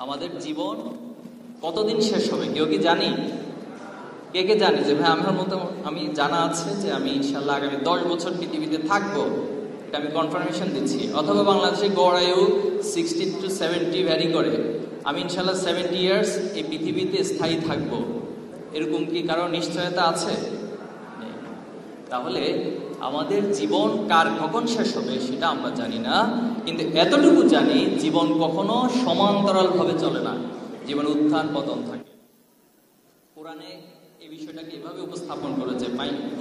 আমাদের জীবন কতদিন শেষ হবে কেউ কি জানি? কে কে জানি যে ভাই আমার মতো আমি জানা আছে যে আমি ইনশাল্লাহ আগামী 10 বছর পৃথিবীতে থাকবো, এটা আমি কনফার্মেশন দিচ্ছি। অথবা বাংলাদেশে গড় আয়ু 60 to 70 ভ্যারি করে, আমি ইনশাল্লাহ 70 ইয়ার্স এই পৃথিবীতে স্থায়ী থাকবো, এরকম কি কারো নিশ্চয়তা আছে? তাহলে আমাদের জীবন কার কখন শেষ হবে সেটা আমরা জানি না, কিন্তু এতটুকু জানি জীবন কখনো সমান্তরালভাবে চলে না, জীবন উত্থান পতন থাকে। কোরআনে এই বিষয়টাকে এভাবে উপস্থাপন করেছে,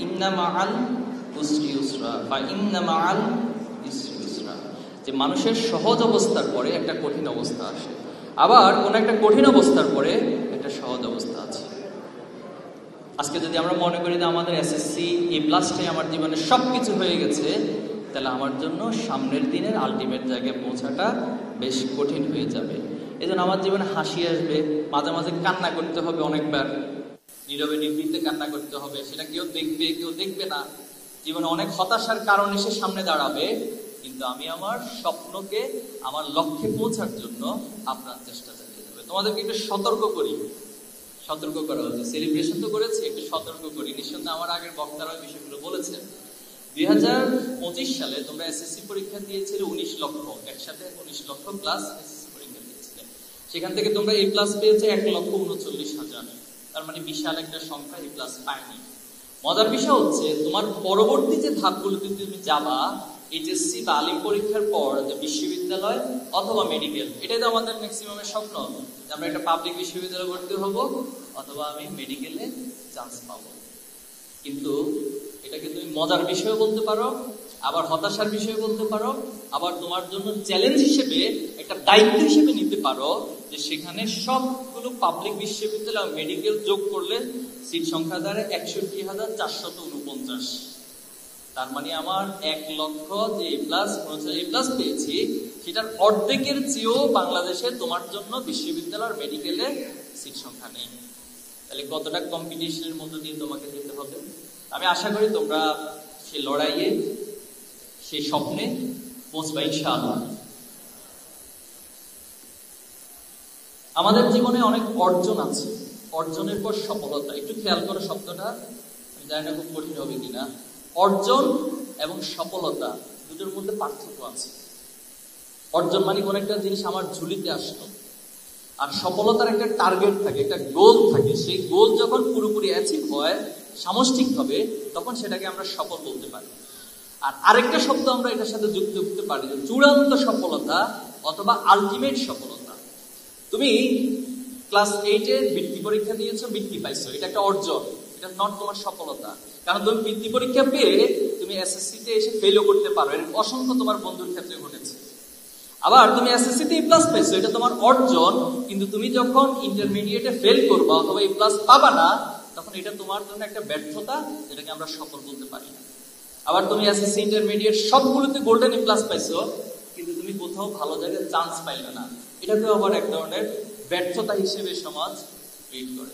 ইন্না মাআল উসরি ইউসরা বা ইন্না মাআল ইসরি ইউসরা, যে মানুষের সহজ অবস্থার পরে একটা কঠিন অবস্থা আসে, আবার কোন একটা কঠিন অবস্থার পরে একটা সহজ অবস্থা আছে। আজকে যদি আমরা মনে করি যে আমাদের এসএসসি A+টাই আমার জীবনে সবকিছু হয়ে গেছে, তাহলে আমার জন্য সামনের দিনের আলটিমেট জায়গায় পৌঁছাটা বেশ কঠিন হয়ে যাবে। এই জন্য আমার জীবনে হাসি আসবে, মাঝে মাঝে কান্না করতে হবে, অনেকবার নীরবে নিভৃতে কান্না করতে হবে, সেটা কেউ দেখবে কেউ দেখবে না। জীবনে অনেক হতাশার কারণ এসে সামনে দাঁড়াবে, কিন্তু আমি আমার স্বপ্নকে, আমার লক্ষ্যে পৌঁছার জন্য আপনার চেষ্টা চালিয়ে যাবে। তোমাদেরকে একটু সতর্ক করি, সতর্ক করা হচ্ছে, সেলিব্রেশন তো করেছি, একটু সতর্ক করি। নিঃসন্দেহে আমার আগের বক্তারা বিষয়গুলো বলেছেন। 2025 সালে তোমরা এসএসসি পরীক্ষা দিয়েছিলে 19 লক্ষ, একসাথে 19 লক্ষ প্লাস এসএসসি পরীক্ষা দিয়েছিলে। সেখান থেকে তোমরা A+ পেয়েছে 1,39,000, তার মানে বিশাল একটা সংখ্যা A+ পায়নি। মজার বিষয় হচ্ছে তোমার পরবর্তী যে ধাপগুলোতে তুমি যাবা, এইচএসসি বা আলিম পরীক্ষার পর যে বিশ্ববিদ্যালয় অথবা মেডিকেল, এটাই তো আমাদের ম্যাক্সিমামের স্বপ্ন, যে আমরা একটা পাবলিক বিশ্ববিদ্যালয়ে ভর্তি হব অথবা আমি মেডিকেলে চান্স পাবো। কিন্তু এটাকে তুমি মজার বিষয় বলতে পারো, আবার হতাশার বিষয় বলতে পারো, আবার তোমার জন্য চ্যালেঞ্জ হিসেবে একটা দায়িত্ব হিসেবে নিতে পারো, যে সেখানে সবগুলো পাবলিক বিশ্ববিদ্যালয় মেডিকেল যোগ করলে সিট সংখ্যা দাঁড়ায় 61,449। তার মানে আমার 1 লক্ষ যে A+ পেয়েছি, সেটার অর্ধেকের চেয়েও বাংলাদেশে তোমার জন্য বিশ্ববিদ্যালয়ের মেডিকেলে সিট সংখ্যা নেই। তাহলে কতটা কম্পিটিশনের মধ্য দিয়ে তোমাকে যেতে হবে। আমি আশা করি তোমরা সেই লড়াইয়ে, সেই স্বপ্নে পৌঁছবে ইনশাআল্লাহ। আমাদের জীবনে অনেক অর্জন আছে, অর্জনের পর সফলতা। একটু খেয়াল করো শব্দটা, আমি জানি না খুব কঠিন হবে কিনা। অর্জন এবং সফলতা দুটোর মধ্যে পার্থক্য আছে। অর্জন মানে কোন একটা জিনিস আমার ঝুলিতে আসলো, আর সফলতার একটা টার্গেট থাকে, একটা গোল থাকে। সেই গোল যখন পুরোপুরি অ্যাচিভ হয় সামষ্টিকভাবে, তখন সেটাকে আমরা সফল বলতে পারি। আর আরেকটা শব্দ আমরা এটার সাথে যুক্ত করতে পারি, চূড়ান্ত সফলতা অথবা আলটিমেট সফলতা। তুমি ক্লাস 8-এর বৃত্তি পরীক্ষা দিয়েছো, বৃত্তি পাইছো, এটা একটা অর্জন, এটা নট তোমার সফলতা। কারণ তুমি বৃত্তি পরীক্ষা পেয়ে তুমি এসএসসিতে এসে ফেলও করতে পারো, এর অসংখ্য তোমার বন্ধুর ক্ষেত্রে ঘটেছে। আবার তুমি এসএসসিতে A+ পাইছো, এটা তোমার অর্জন, কিন্তু তুমি যখন ইন্টারমিডিয়েটে ফেল করবা অথবা A+ পাবা না, তখন এটা তোমার জন্য একটা ব্যর্থতা, যেটাকে আমরা সফল বলতে পারি না। আবার তুমি এসএসসি ইন্টারমিডিয়েট সবগুলোতে গোল্ডেন A+ পাইছো, কিন্তু তুমি কোথাও ভালো জায়গায় চান্স পাইলে না, এটাকেও আবার এক ধরনের ব্যর্থতা হিসেবে সমাজ ট্রিট করে।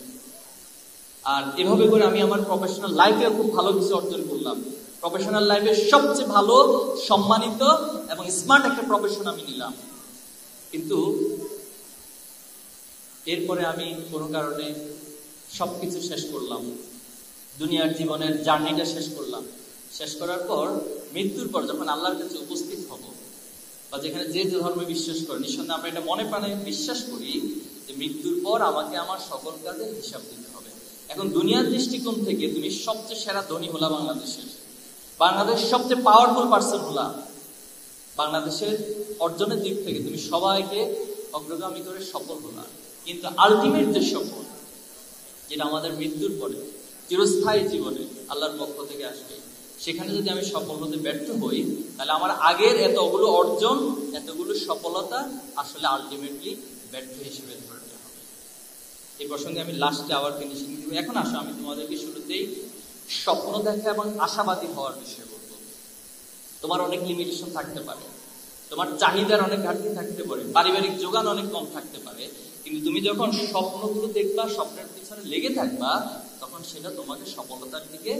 আর এভাবে করে আমি আমার প্রফেশনাল লাইফে খুব ভালো কিছু অর্জন করলাম। প্রফেশনাল লাইফে সবচেয়ে ভালো, সম্মানিত এবং স্মার্ট একটা প্রফেশন আমি নিলাম, কিন্তু এরপরে আমি কোনো কারণে সবকিছু শেষ করলাম, দুনিয়ার জীবনের জার্নিটা শেষ করলাম। শেষ করার পর মৃত্যুর পর যখন আল্লাহর কাছে উপস্থিত হব, বা যেখানে যে যে ধর্মে বিশ্বাস করে, নিঃসন্দেহে আমরা এটা মনে প্রাণে বিশ্বাস করি যে মৃত্যুর পর আমাকে আমার সকল কাজের হিসাব দিতে হবে। এখন দুনিয়ার দৃষ্টিকোণ থেকে তুমি সবচেয়ে সেরা ধনী হলা বাংলাদেশের, বাংলাদেশ সবচেয়ে পাওয়ারফুল পার্সন হলা, বাংলাদেশের অর্জনের দিক থেকে তুমি সবাইকে অগ্রগামী করে সফল হলা। কিন্তু আলটিমেট যে সফল, যেটা আমাদের মৃত্যুর পরে চিরস্থায়ী জীবনে আল্লাহর পক্ষ থেকে আসবে, সেখানে যদি আমি সফল হতে ব্যর্থ হই, তাহলে আমার আগের এতগুলো অর্জন, এতগুলো সফলতা আসলে আলটিমেটলি ব্যর্থ হিসেবে ধরে নেওয়া হবে। এই প্রসঙ্গে আমি লাস্টে আবার ফিনিশিং দিব। এখন আসো আমি তোমাদেরকে শুরুতেই স্বপ্ন দেখা এবং আশাবাদী হওয়ার বিষয়ে বলবো। তোমার অনেক লিমিটেশন থাকতে পারে, তোমার চাহিদার অনেক ঘাটতি থাকতে পারে, পারিবারিক যোগান অনেক কম থাকতে পারে, কিন্তু তুমি যখন স্বপ্নগুলো দেখবা, স্বপ্নের পিছনে লেগে থাকবা, তখন সেটা তোমাকে সফলতার দিকে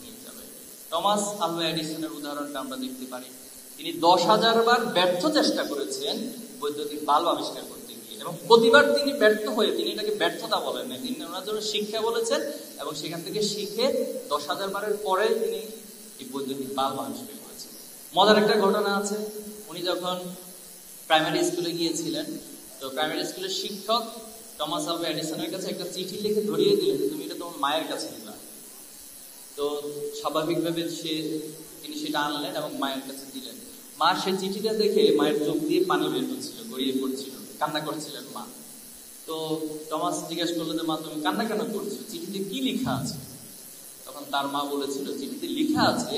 নিয়ে যাবে। টমাস আলভা এডিসনের উদাহরণটা আমরা দেখতে পারি। তিনি 10,000 বার ব্যর্থ চেষ্টা করেছেন বৈদ্যুতিক বাল্ব আবিষ্কার করতে গিয়ে, এবং প্রতিবার তিনি ব্যর্থ হয়ে, তিনি এটাকে ব্যর্থতা বলেন না, তিনি ওনার জন্য শিক্ষা বলেছেন, এবং সেখান থেকে শিখে 10,000 বারের পরে তিনি এই বৈদ্যুতিক বাল্ব আবিষ্কার করেছেন। মজার একটা ঘটনা আছে, উনি যখন প্রাইমারি স্কুলে গিয়েছিলেন, তো প্রাইমারি স্কুলের শিক্ষক টমাস আলভা এডিসনের কাছে একটা চিঠি লিখে ধরিয়ে দিলেন, তুমি এটা তোমার মায়ের কাছে দিবা। তো স্বাভাবিকভাবে তিনি সেটা আনলেন এবং মায়ের কাছে দিলেন। মা সেই চিঠিটা দেখে মায়ের চোখ দিয়ে পানি বের হচ্ছিল, গড়িয়ে পড়ছিল, কান্না করছিলেন মা। তো টমাস জিজ্ঞেস করলো যে মা তুমি কান্না কেন করছো, চিঠিতে কি লেখা আছে? তখন তার মা বলেছিল চিঠিতে লেখা আছে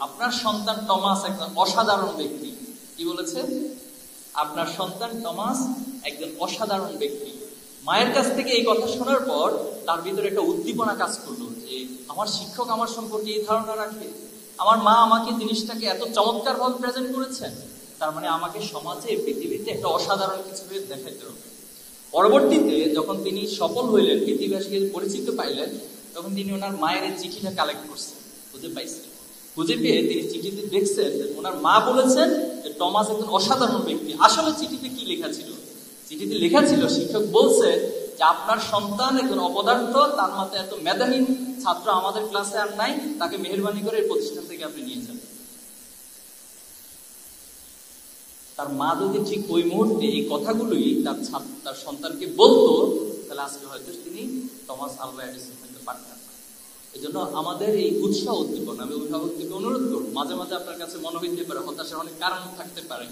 আপনার সন্তান টমাস একজন অসাধারণ ব্যক্তি। কি বলেছে? আপনার সন্তান টমাস একজন অসাধারণ ব্যক্তি। মায়ের কাছ থেকে এই কথা শোনার পর তার ভিতরে একটা উদ্দীপনা কাজ করলো যে আমার শিক্ষক আমার সম্পর্কে এই ধারণা রাখে, আমার মা আমাকে জিনিসটাকে এত চমৎকার ভাবে প্রেজেন্ট করেছেন, তার মানে আমাকে সমাজে পৃথিবীতে একটা অসাধারণ কিছু দেখাইতে হবে। পরবর্তীতে যখন তিনি সফল হইলেন, পৃথিবীবাসীকে পরিচিত পাইলেন, তখন তিনি ওনার মায়ের এই চিঠিটা কালেক্ট করছেন, খুঁজে পাইছেন। খুঁজে পেয়ে তিনি চিঠিতে দেখছেন ওনার মা বলেছেন যে টমাস একজন অসাধারণ ব্যক্তি। আসলে চিঠিতে কি লেখা ছিল? চিঠিতে লেখা ছিল শিক্ষক বলছে যে আপনার সন্তান একজন অপদার্থ, তার মাথায় এত মেধাহীন ছাত্র আমাদের ক্লাসে আর নাই, তাকে মেহেরবানি করে এই প্রতিষ্ঠান থেকে আপনি নিয়ে যান। তার মা যদি ঠিক ওই মুহূর্তে এই কথাগুলোই তার সন্তানকে বলতো, তাহলে আজকে হয়তো তিনি টমাস আলভা এডিসন হতে পারতেন না। এই জন্য আমাদের এই উৎসাহ উদ্দীপনা, আমি অভিভাবকদেরকে অনুরোধ করবো, মাঝে মাঝে আপনার কাছে মনে হইতে পারে, হতাশার অনেক কারণ থাকতে পারে,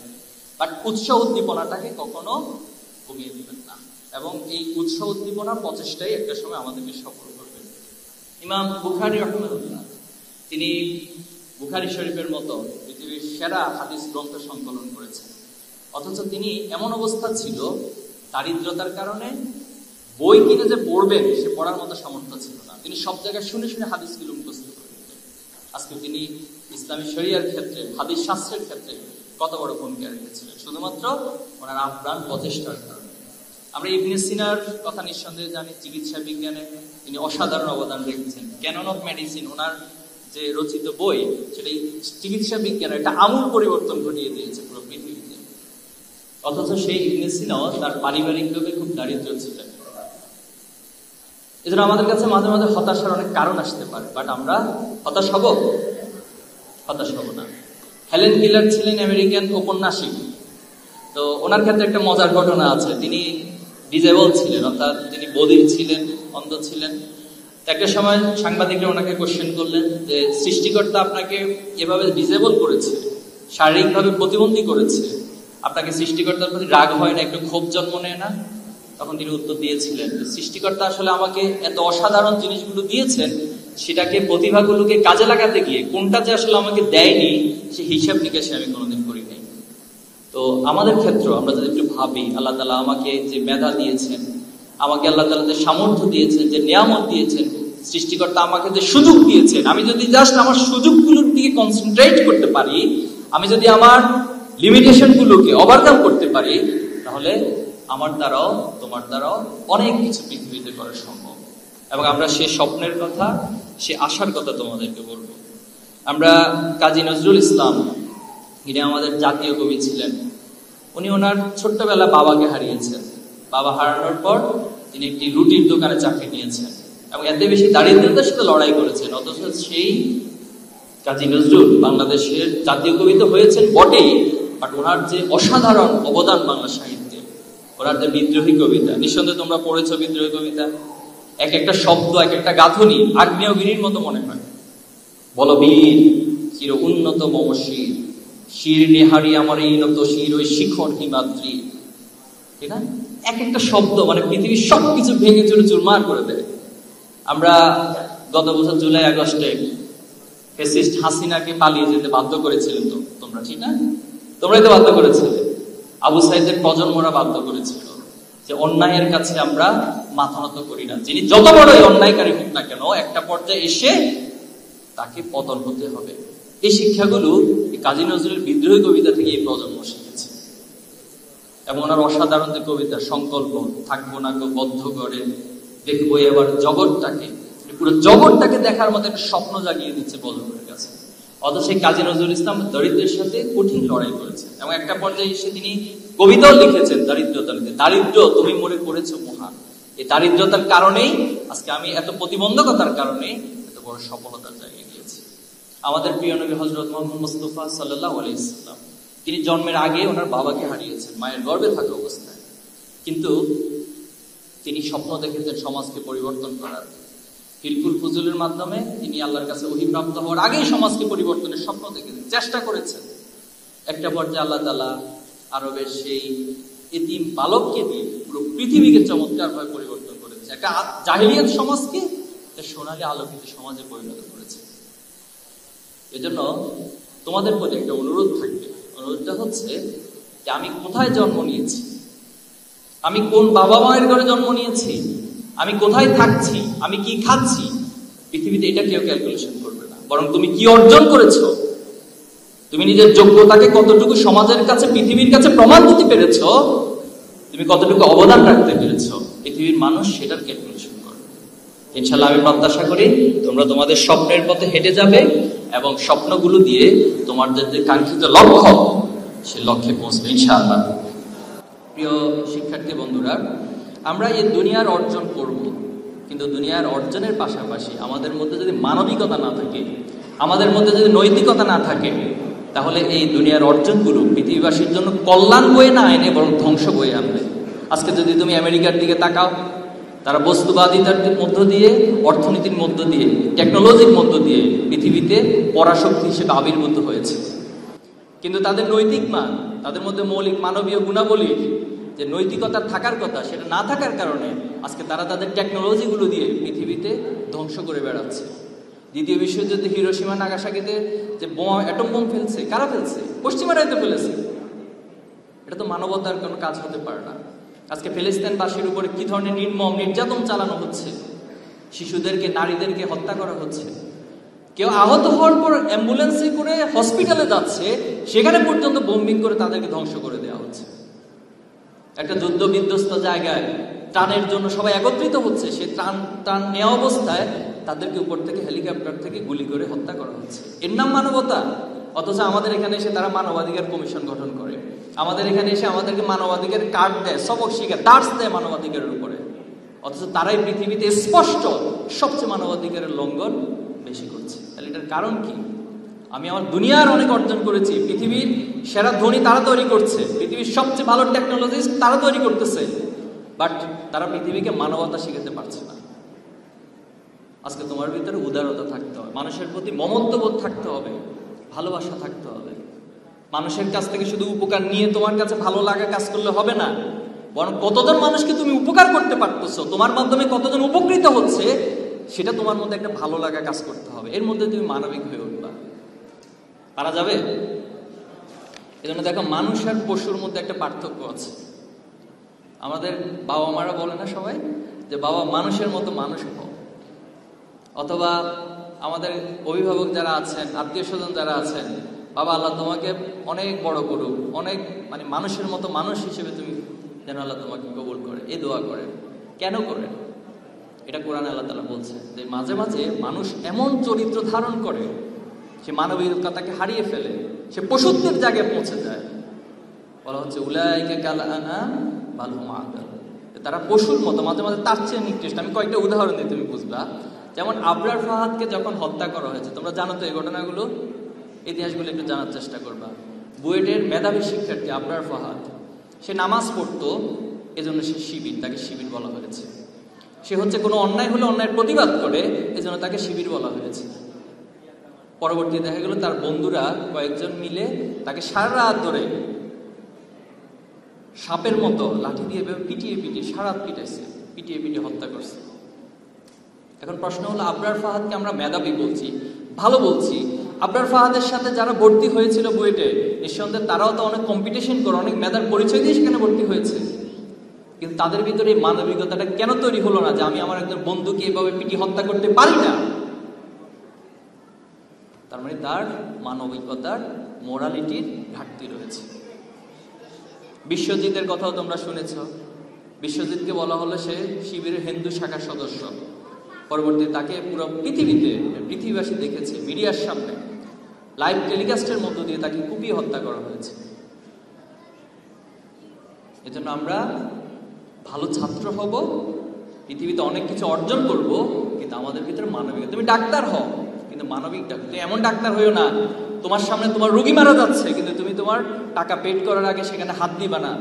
বাট উৎসাহ উদ্দীপনাটাকে কখনো কমিয়ে দিবেন না, এবং এই উৎসাহ উদ্দীপনা প্রচেষ্টাই একটা সময় আমাদেরকে সফল করবে। ইমাম বুখারী রাহিমাহুল্লাহ, তিনি বুখারী শরীফের মতো পৃথিবীর সেরা হাদিস গ্রন্থ সংকলন করেছেন, অথচ তিনি এমন অবস্থা ছিল দারিদ্রতার কারণে বই কিনে যে পড়বেন সে পড়ার মতো সামর্থ্য ছিল না। তিনি সব জায়গায় শুনে শুনে হাদিসগুলো মুখস্থ করে দিতেন। আজকে তিনি ইসলামী শরিয়ার ক্ষেত্রে, হাদিস শাস্ত্রের ক্ষেত্রে কত বড় ভূমিকা রেখেছিলেন, শুধুমাত্র ওনার আপ্রাণ প্রচেষ্টার কারণে। আমরা ইবনে সিনার কথা নিঃসন্দেহে জানি, চিকিৎসা বিজ্ঞানে তিনি অসাধারণ অবদান রেখেছেন। ক্যানন অফ মেডিসিন, ওনার যে রচিত বই, সেটা চিকিৎসা বিজ্ঞানের একটা আমূল পরিবর্তন ঘটিয়ে দিয়েছে পুরো পৃথিবীতে। অথচ সেই ইবনে সিনাও তার পারিবারিকভাবে খুব দারিদ্র ছিলেন। এজন্য আমাদের কাছে মাঝে মাঝে হতাশার অনেক কারণ আসতে পারে, বাট আমরা হতাশ হব না। হেলেন কেলার ছিলেন আমেরিকান ঔপন্যাসিক। তো ওনার ক্ষেত্রে একটা মজার ঘটনা আছে। তিনি ডিজেবল ছিলেন, অর্থাৎ তিনি বধির ছিলেন, অন্ধ ছিলেন। একটা সময় সাংবাদিকরা ওনাকে কোশ্চেন করলেন যে সৃষ্টিকর্তা আপনাকে এভাবে ডিজেবল করেছে, শারীরিকভাবে প্রতিবন্ধী করেছে, আপনাকে সৃষ্টিকর্তার প্রতি রাগ হয় না, একটু ক্ষোভ জন্ম নেয় না? তখন তিনি উত্তর দিয়েছিলেন যে সৃষ্টিকর্তা আসলে আমাকে এত অসাধারণ জিনিসগুলো দিয়েছেন, সেটাকে প্রতিভাগুলোকে কাজে লাগাতে গিয়ে কোনটা যে আসলে আমাকে দেয়নি সে হিসাব নিকাশে আমি কোনোদিন করি নাই। তো আমাদের ক্ষেত্রে আমরা যদি একটু ভাবি, আল্লাহ তাআলা আমাকে যে মেধা দিয়েছেন, আমাকে আল্লাহ তাআলা যে সামর্থ্য দিয়েছেন, যে নিয়ামত দিয়েছেন, সৃষ্টিকর্তা আমাকে যে সুযোগ দিয়েছেন, আমি যদি জাস্ট আমার সুযোগগুলোর দিকে কনসেন্ট্রেট করতে পারি, আমি যদি আমার লিমিটেশন গুলোকে ওভারকাম করতে পারি, তাহলে আমার দ্বারাও তোমার দ্বারাও অনেক কিছু পৃথিবীতে করা সম্ভব। এবং আমরা সে স্বপ্নের কথা, সে আশার কথা তোমাদেরকে বলবো। আমরা কাজী নজরুল ইসলাম, যিনি আমাদের জাতীয় কবি ছিলেন, উনি ওনার ছোট্টবেলা বাবাকে হারিয়েছেন। বাবা হারানোর পর তিনি একটি রুটির দোকানে চাকরি নিয়েছেন এবং এত বেশি দারিদ্রতার সাথে লড়াই করেছেন। অথচ সেই কাজী নজরুল বাংলাদেশের জাতীয় কবি তো হয়েছেন বটেই, বাট ওনার যে অসাধারণ অবদান বাংলা সাহিত্যে, ওনার যে বিদ্রোহী কবিতা, নিঃসন্দেহে তোমরা পড়েছো বিদ্রোহী কবিতা, এক একটা শব্দ, এক একটা গাঁথনি আগ্নেয়গিরির মতো মনে হয়। বলবীর চির উন্নত মম শির, শির নিহারি আমার এই নত শির, ওই শিখর হিমাদ্রি, ঠিক না? এক একটা শব্দ মানে পৃথিবীর সবকিছু ভেঙে চুরে চুরমার করে দেয়। আমরা গত বছর জুলাই আগস্টে ফ্যাসিস্ট হাসিনাকে পালিয়ে যেতে বাধ্য করেছিলেন, তো তোমরা, ঠিক না? তোমরাই তো বাধ্য করেছিলে। আবু সাইদের প্রজন্মরা বাধ্য করেছিল যে অন্যায়ের কাছে আমরা মাথা নত করি না, যিনি যত বড়ই অন্যায়কারী হোক না কেন একটা পর্যায়ে এসে তাকে পতন হতে হবে। এই শিক্ষাগুলো কাজী নজরুলের বিদ্রোহী কবিতা থেকে এই প্রজন্ম শিখেছে। এবং ওনার অসাধারণ যে কবিতা সংকল্প, থাকবো না গো বদ্ধ করে, দেখবো এবার জগৎটাকে, পুরো জগৎটাকে দেখার মতো একটা স্বপ্ন জাগিয়ে দিচ্ছে বজরের কাছে। অথচ সেই কাজী নজরুল ইসলাম দরিদ্রের সাথে কঠিন লড়াই করেছে এবং একটা পর্যায়ে এসে তিনি কবিতাও লিখেছেন দারিদ্রতা নিয়ে। দারিদ্র তুমি মনে করেছো মহান। এই দারিদ্রতার কারণেই আজকে আমি এত প্রতিবন্ধকতার কারণে এত বড় সফলতার জায়গায় গিয়েছি। আমাদের প্রিয় নবী হযরত মুহাম্মদ মুস্তাফা সাল্লাল্লাহু আলাইহি ওয়াসাল্লাম তিনি জন্মের আগে ওনার বাবাকে হারিয়েছেন মায়ের গর্ভে থাকা অবস্থায়, কিন্তু তিনি স্বপ্ন দেখেছেন সমাজকে পরিবর্তন করার। হিলকুল ফুজুলের মাধ্যমে তিনি আল্লাহর কাছে ওহী প্রাপ্ত হওয়ার আগেই সমাজকে পরিবর্তনের স্বপ্ন দেখেছেন, চেষ্টা করেছেন। একটা পর্যায়ে আল্লাহ তাআলা আরবের সেই এতিম বালককে দিয়ে পুরো পৃথিবীকে চমৎকারভাবে পরিবর্তন করেছে। একটা জাহিলিয়াত সমাজকে সোনালী আলোকিত সমাজে পরিণত করেছে। এজন্য তোমাদের প্রতি একটা অনুরোধ থাকবে। অনুরোধটা হচ্ছে যে আমি কোথায় জন্ম নিয়েছি, আমি কোন বাবা মায়ের ঘরে জন্ম নিয়েছি, আমি কোথায় থাকছি, আমি কি খাচ্ছি, পৃথিবীতে এটা কেউ ক্যালকুলেশন করবে না। বরং তুমি কি অর্জন করেছো, তুমি নিজের যোগ্যতাকে কতটুকু সমাজের কাছে পৃথিবীর কাছে প্রমাণ দিতে পেরেছো, তুমি কতটুকু অবদান রাখতে পেরেছো, পৃথিবীর মানুষ সেটার ক্যালকুলেশন করবে। ইনশাআল্লাহ আমি প্রত্যাশা করি তোমরা তোমাদের স্বপ্নের পথে হেঁটে যাবে এবং স্বপ্নগুলো দিয়ে তোমাদের যে কাঙ্ক্ষিত লক্ষ্য সে লক্ষ্যে পৌঁছবে ইনশাআল্লাহ। প্রিয় শিক্ষার্থী বন্ধুরা, আমরা এই দুনিয়ার অর্জন করব, কিন্তু দুনিয়ার অর্জনের পাশাপাশি আমাদের মধ্যে যদি মানবিকতা না থাকে, আমাদের মধ্যে যদি নৈতিকতা না থাকে, তাহলে এই দুনিয়ার অর্জনগুলো পৃথিবীবাসীর জন্য কল্যাণ বয়ে না এনে বরং ধ্বংস বয়ে আনবে। আজকে যদি তুমি আমেরিকার দিকে তাকাও, তারা বস্তুবাদিতার মধ্য দিয়ে, অর্থনীতির মধ্য দিয়ে, টেকনোলজির মধ্য দিয়ে পৃথিবীতে পরাশক্তি হিসেবে আবির্ভূত হয়েছে। কিন্তু তাদের নৈতিক মান, তাদের মধ্যে মৌলিক মানবীয় গুণাবলীর যে নৈতিকতা থাকার কথা সেটা না থাকার কারণে আজকে তারা তাদের টেকনোলজিগুলো দিয়ে পৃথিবীতে ধ্বংস করে বেড়াচ্ছে। দ্বিতীয় বিশ্বযুদ্ধে হিরোশিমা নাগাসাকিতে যে বোমা, অ্যাটম বোম ফেলছে, কারা ফেলছে? পশ্চিমারাই তো ফেলেছে। এটা তো মানবতার কোনো কাজ হতে পারে না। আজকে ফিলিস্তিনবাসীর উপরে কি ধরনের নির্মম নির্যাতন চালানো হচ্ছে, শিশুদেরকে, নারীদেরকে হত্যা করা হচ্ছে। কেউ আহত হওয়ার পর অ্যাম্বুলেন্সে করে হসপিটালে যাচ্ছে, সেখানে পর্যন্ত বোম্বিং করে তাদেরকে ধ্বংস করে দেওয়া হচ্ছে। একটা যুদ্ধ বিধ্বস্ত জায়গায় ত্রাণের জন্য সবাই একত্রিত হচ্ছে, সে ত্রাণ নেওয়া অবস্থায় তাদেরকে উপর থেকে হেলিকপ্টার থেকে গুলি করে হত্যা করা হচ্ছে। এর নাম মানবতা? অথচ আমাদের এখানে এসে তারা মানবাধিকার কমিশন গঠন করে, আমাদের এখানে এসে আমাদেরকে মানবাধিকার কার্ড দেয়, সবক শিখায়, দার্স দেয় মানবাধিকারের উপরে। অথচ তারাই পৃথিবীতে স্পষ্ট সবচেয়ে মানবাধিকারের লঙ্ঘন বেশি করছে। তাহলে এটার কারণ কি? আমি আমার দুনিয়ার অনেক অর্জন করেছি, পৃথিবীর সেরা ধনী তারা তৈরি করছে, পৃথিবীর সবচেয়ে ভালো টেকনোলজিস্ট তারা তৈরি করতেছে, বাট তারা পৃথিবীকে মানবতা শিখাতে পারছে না। আজকে তোমার ভিতরে উদারতা থাকতে হবে, মানুষের প্রতি মমত্ববোধ থাকতে হবে, ভালোবাসা থাকতে হবে। মানুষের কাছ থেকে শুধু উপকার নিয়ে তোমার কাছে ভালো লাগা কাজ করলে হবে না, বরং কতজন মানুষকে তুমি উপকার করতে পারতেছো, তোমার মাধ্যমে কতজন উপকৃত হচ্ছে, সেটা তোমার মধ্যে একটা ভালো লাগা কাজ করতে হবে। এর মধ্যে তুমি মানবিক হয়ে উঠবা। পারা যাবে? এজন্য দেখো, মানুষ আর পশুর মধ্যে একটা পার্থক্য আছে। আমাদের বাবা মারা বলে না সবাই যে বাবা মানুষের মতো মানুষ হও, অথবা আমাদের অভিভাবক যারা আছেন, আত্মীয় স্বজন যারা আছেন, বাবা আল্লাহ তোমাকে অনেক বড় করুক, অনেক মানুষের মতো মানুষ হিসেবে তুমি যেন আল্লাহ তোমাকে কবুল করে, এই দোয়া করেন। কেন করেন? এটা কোরআনে আল্লাহ তাআলা বলছে যে মাঝে মাঝে মানুষ এমন চরিত্র ধারণ করে, সে মানবিকতাকে হারিয়ে ফেলে, সে পশুত্বের জায়গায় পৌঁছে যায়। বলা হচ্ছে উলাইকা কাল আনআম বাল হুম আদাল, তারা পশুর মতো, মাঝে মাঝে তার চেয়ে নিকৃষ্ট। আমি কয়েকটা উদাহরণ দিই, তুমি বুঝবা। যেমন আবরার ফাহাদকে যখন হত্যা করা হয়েছে, তোমরা জানো তো এই ঘটনাগুলো, ইতিহাসগুলো একটু জানার চেষ্টা করবা। বুয়েটের মেধাবী শিক্ষার্থী আবরার ফাহাদ, সে নামাজ পড়তো, এজন্য সে শিবির, তাকে শিবির বলা হয়েছে। সে হচ্ছে কোনো অন্যায় হলে অন্যায়ের প্রতিবাদ করে, এজন্য তাকে শিবির বলা হয়েছে। পরবর্তী দেখা গেল তার বন্ধুরা কয়েকজন মিলে তাকে সারা রাত ধরে সাপের মতো লাঠি দিয়ে পিটিয়ে পিটিয়ে সারা রাত পিটাইছে, পিটিয়ে পিটিয়ে হত্যা করছে। এখন প্রশ্ন হলো, আবরার ফাহাদকে আমরা মেধাবী বলছি, ভালো বলছি, আবরার ফাহাদের সাথে যারা ভর্তি হয়েছিল বুয়েটে, নিঃসন্দেহে তারাও তো অনেক কম্পিটিশন করে, অনেক মেধার পরিচয় দিয়ে সেখানে ভর্তি হয়েছে। কিন্তু তাদের ভিতরে এই মানবিকতাটা কেন তৈরি হলো না যে আমি আমার একজন বন্ধুকে এভাবে পিটিয়ে হত্যা করতে পারি না? তার মানে তার মানবিকতার, মোরালিটির ঘাটতি রয়েছে। বিশ্বজিতের কথাও তোমরা শুনেছ। বিশ্বজিৎকে বলা হলো সে শিবিরের হিন্দু শাখার সদস্য। পরবর্তী তাকে পুরো পৃথিবীবাসী দেখেছে, মিডিয়ার সামনে লাইভ টেলিকাস্টের মধ্য দিয়ে তাকে কুপিয়ে হত্যা করা হয়েছে। এজন্য আমরা ভালো ছাত্র হব, পৃথিবীতে অনেক কিছু অর্জন করব, কিন্তু আমাদের ভিতরে মানবিকতা। তুমি ডাক্তার হও, কিন্তু মানবিক ডাক্তার। তুমি এমন ডাক্তার হইও না তোমার সামনে তোমার রোগী মারা যাচ্ছে কিন্তু তুমি তোমার টাকা পেড করার আগে সেখানে হাত দিবা না,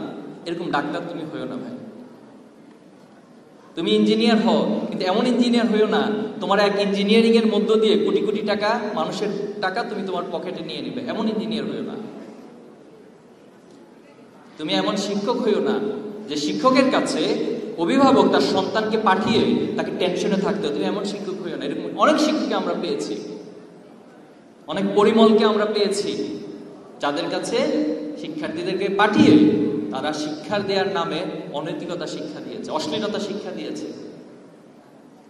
এরকম ডাক্তার তুমি হইও না ভাই। তুমি ইঞ্জিনিয়ার হও, কিন্তু এমন ইঞ্জিনিয়ার হইও না তোমার এক ইঞ্জিনিয়ারিং এর মধ্য দিয়ে কোটি কোটি টাকা, মানুষের টাকা তুমি তোমার পকেটে নিয়ে নিবে, এমন ইঞ্জিনিয়ার হইও না। তুমি এমন শিক্ষক হইও না যে শিক্ষকের কাছে অভিভাবক তার সন্তানকে পাঠিয়ে তাকে টেনশনে থাকতে, তুমি এমন শিক্ষক হইও না। এরকম অনেক শিক্ষককে আমরা পেয়েছি, অনেক পরিমলকে আমরা পেয়েছি, যাদের কাছে শিক্ষার্থীদেরকে পাঠিয়ে তারা শিক্ষার দেওয়ার নামে অনৈতিকতা শিক্ষা দিয়েছে, অশ্লীলতা শিক্ষা দিয়েছে।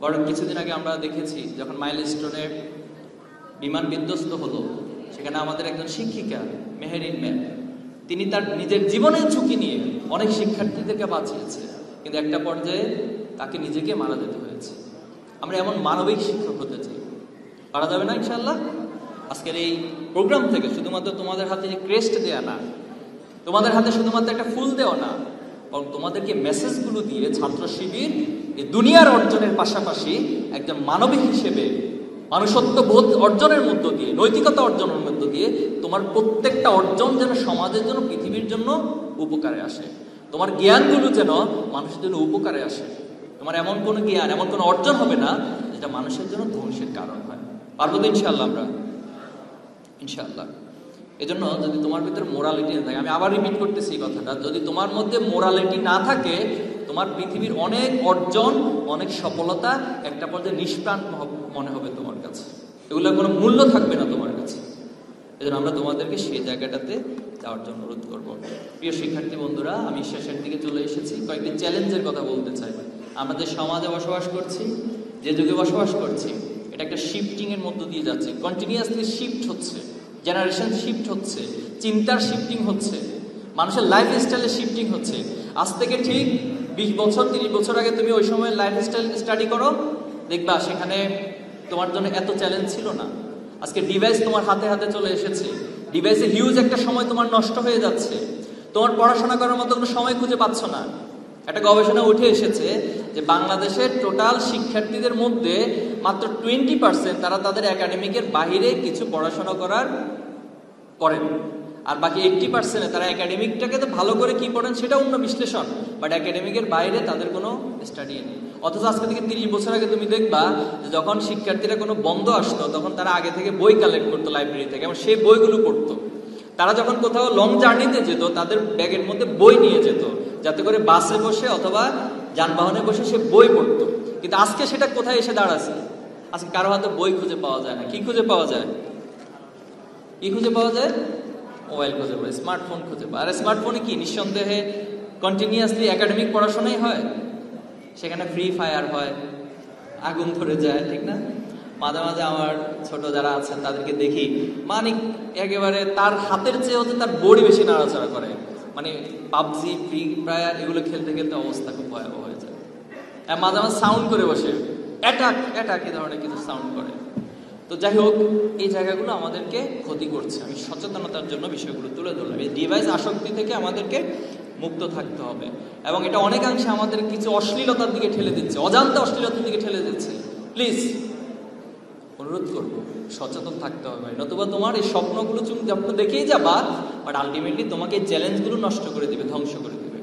বরং কিছুদিন আগে আমরা দেখেছি যখন মাইলস্টোনে বিমান বিধ্বস্ত হলো, সেখানে আমাদের একজন শিক্ষিকা মেহেরিন ম্যাম, তিনি তার নিজের জীবনের ঝুঁকি নিয়ে অনেক শিক্ষার্থীদেরকে বাঁচিয়েছে, কিন্তু একটা পর্যায়ে তাকে নিজেকে মারা যেতে হয়েছে। আমরা এমন মানবিক শিক্ষক হতে চাই, পারা যাবে না ইনশাআল্লাহ। আজকের এই প্রোগ্রাম থেকে শুধুমাত্র তোমাদের হাতে যে ক্রেস্ট দেয়া না, তোমাদের হাতে শুধুমাত্র একটা ফুল দেওয়া না, বরং তোমাদেরকে মেসেজগুলো দিয়ে ছাত্র শিবির এই দুনিয়ার অর্জনের পাশাপাশি একজন মানবিক হিসেবে মানুষত্ব বোধ অর্জনের মধ্য দিয়ে, নৈতিকতা অর্জনের মধ্য দিয়ে তোমার প্রত্যেকটা অর্জন যেন সমাজের জন্য, পৃথিবীর জন্য উপকারে আসে। তোমার জ্ঞানগুলো যেন মানুষের জন্য উপকারে আসে। তোমার এমন কোনো জ্ঞান, এমন কোনো অর্জন হবে না যেটা মানুষের জন্য ধ্বংসের কারণ হয়। পারবো তো ইনশাআল্লাহ আমরা? ইনশাআল্লাহ। এজন্য যদি তোমার ভিতরে মোরালিটি না থাকে, আমি আবার রিপিট করতেছি এই কথাটা, যদি তোমার মধ্যে মোরালিটি না থাকে, তোমার পৃথিবীর অনেক অর্জন, অনেক সফলতা একটা পর্যায়ে নিষ্প্রাণ মনে হবে তোমার কাছে, এগুলোর কোনো মূল্য থাকবে না তোমার কাছে। এজন্য আমরা তোমাদেরকে সেই জায়গাটাতে যাওয়ার জন্য অনুরোধ করবো। প্রিয় শিক্ষার্থী বন্ধুরা, আমি শেষের দিকে চলে এসেছি। কয়েকটি চ্যালেঞ্জের কথা বলতে চাই। আমরা যে সমাজে বসবাস করছি, যে যুগে বসবাস করছি, এটা একটা শিফটিং এর মধ্য দিয়ে যাচ্ছে, কন্টিনিউয়াসলি শিফট হচ্ছে, জেনারেশন শিফট হচ্ছে, চিন্তার শিফটিং হচ্ছে, মানুষের লাইফ স্টাইলে শিফটিং হচ্ছে। আজ থেকে ঠিক 20 বছর 30 বছর আগে তুমি ওই সময় লাইফ স্টাইল স্টাডি করো, দেখবা সেখানে তোমার জন্য এত চ্যালেঞ্জ ছিল না। আজকে ডিভাইস তোমার হাতে হাতে চলে এসেছে, ডিভাইসে হিউজ একটা সময় তোমার নষ্ট হয়ে যাচ্ছে, তোমার পড়াশোনা করার মতো কোনো সময় খুঁজে পাচ্ছ না। একটা গবেষণা উঠে এসেছে যে বাংলাদেশের টোটাল শিক্ষার্থীদের মধ্যে মাত্র 20% তারা তাদের একাডেমিকের বাহিরে কিছু পড়াশোনা করেন, আর বাকি 80% তারা একাডেমিকটাকে তো ভালো করে কি পড়েন সেটা অন্য বিশ্লেষণ, বাট একাডেমিকের বাইরে তাদের কোনো স্টাডি নেই। অথচ আজকে থেকে 30 বছর আগে তুমি দেখবা যে যখন শিক্ষার্থীরা কোনো বন্ধ আসতো, তখন তারা আগে থেকে বই কালেক্ট করতো লাইব্রেরি থেকে, এবং সেই বইগুলো পড়তো। তারা যখন কোথাও লং জার্নিতে যেত, তাদের ব্যাগের মধ্যে বই নিয়ে যেত, যাতে করে বাসে বসে অথবা যানবাহনে বসে সে বই পড়তো। কিন্তু আজকে সেটা কোথায় এসে দাঁড়াচ্ছে? আজকে কারো হাতে বই খুঁজে পাওয়া যায় না। কি খুঁজে পাওয়া যায়? কি খুঁজে পাওয়া যায়? মোবাইল খুঁজে পায়, স্মার্টফোন খুঁজে পায়। আর স্মার্টফোনে কি নিঃসন্দেহে কন্টিনিউয়াসলি একাডেমিক পড়াশোনাই হয়, সেখানে ফ্রি ফায়ার হয়, আগুন ধরে যায়, ঠিক না? মাঝে মাঝে আমার ছোট যারা আছেন তাদেরকে দেখি, মানে একেবারে তার হাতের চেয়ে হচ্ছে তার বডি বেশি নাড়াচাড়া করে, মানে পাবজি ফ্রি ফায়ার এগুলো খেলতে খেলতে অবস্থা খুব ভয়াবহ হয়ে যায়। মাঝে মাঝে সাউন্ড করে বসে, অ্যাটাক অ্যাটাক এই ধরনের কিছু সাউন্ড করে। তো যাই হোক, এই জায়গাগুলো আমাদেরকে ক্ষতি করছে। আমি সচেতনতার জন্য বিষয়গুলো তুলে ধরলাম। এই ডিভাইস আসক্তি থেকে আমাদেরকে মুক্ত থাকতে হবে, এবং এটা অনেকাংশে আমাদের কিছু অশ্লীলতার দিকে ঠেলে দিচ্ছে, অজান্তে অশ্লীলতার দিকে ঠেলে দিচ্ছে। প্লিজ অনুরোধ করবো, সচেতন থাকতে হবে, নতুবা তোমার এই স্বপ্নগুলো তুমি যখন দেখেই যাবা, বাট আলটিমেটলি তোমাকে এই চ্যালেঞ্জগুলো নষ্ট করে দিবে, ধ্বংস করে দিবে।